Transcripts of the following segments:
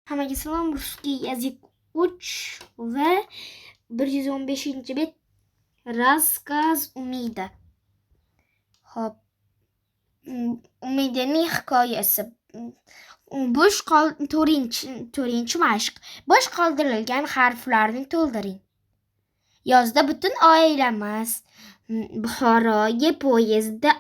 Hammaga salom. Russkiy язык 3 va 115-bet. Рассказ Umida. Xo'p. Umidaning hikoyasi. 4-chi mashq. Bo'sh qoldirilgan harflarni to'ldiring. Yozda butun oilamiz Buxoroga poyezdda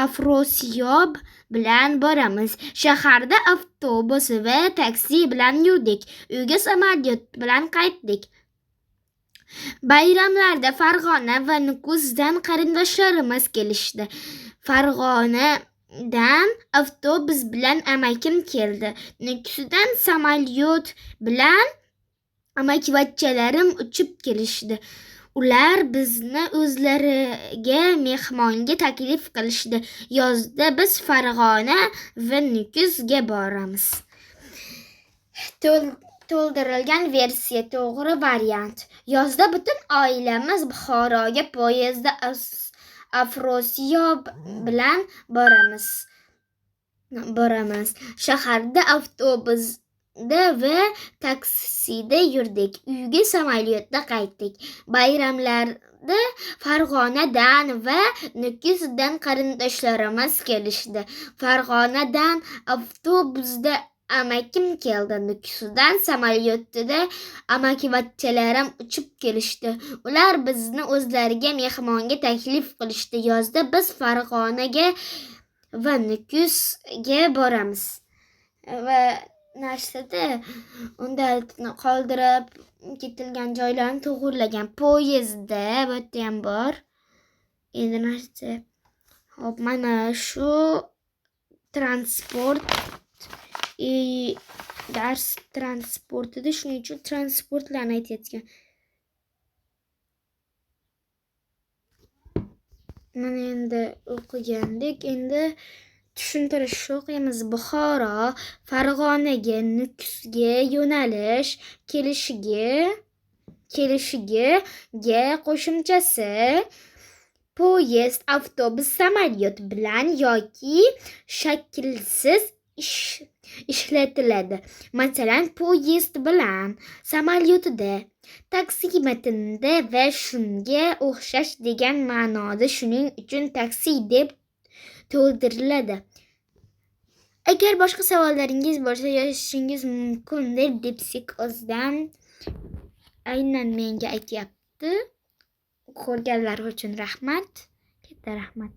Afrosiyob bilan boramiz. Shaharda avtobus va taksi bilan yurdik. Uyga samolyot bilan qaytdik. Bayramlarda Farg'ona va Nukusdan qarindoshlarimiz kelishdi. Farg'onadan avtobus bilan amakim keldi. Nukusdan samolyot bilan amakivachchalarim uchib kelishdi. Ular bizni o'zlariga mehmonga taklif qilishdi. Yozda biz Farg'ona va Nukusga boramiz. To'ldirilgan versiya, to'g'ri variant. Yozda butun oilamiz Buxoroga poyezdda Afrosiyob bilan boramiz. Shaharda avtobusda va taksida yurdik. Uyga samolyotda qaytdik. Bayramlarda Farg'onadan va Nukusdan qarindoshlarimiz kelishdi. Farg'onadan avtobusda amakim keldi. Nukusdan samolyotda amakivachchalarim uchib kelishdi. Ular bizni o'zlariga mehmonga taklif qilishdi. Yozda biz Farg'onaga va Nukusga boramiz. Va narsada unda qoldirib ketilgan joylarni to'g'rilagan. Poyezdda bu yerda ham bor. Endi narsa. Hop, mana shu transport dars transportida, shuning uchun transportlarni aytayotgan. Mana endi o'qigandik. Endi tushuntirish o'qiymiz. Buxoro Farg'onaga, Nukusga yo'nalish kelishiga qo'shimchasi poyezd, avtobus, samolyot bilan yoki shaklsiz ishlatiladi. Masalan, poyezd bilan, samolyotda, taksi matnida va shunga o'xshash degan ma'noda. Shuning uchun taksi deb to'ldiriladi. Agar boshqa savollaringiz bo'lsa yozishingiz mumkin deb Dipsik o'zidan aynan menga aytyapti. Ko'rganlar uchun rahmat. Katta rahmat.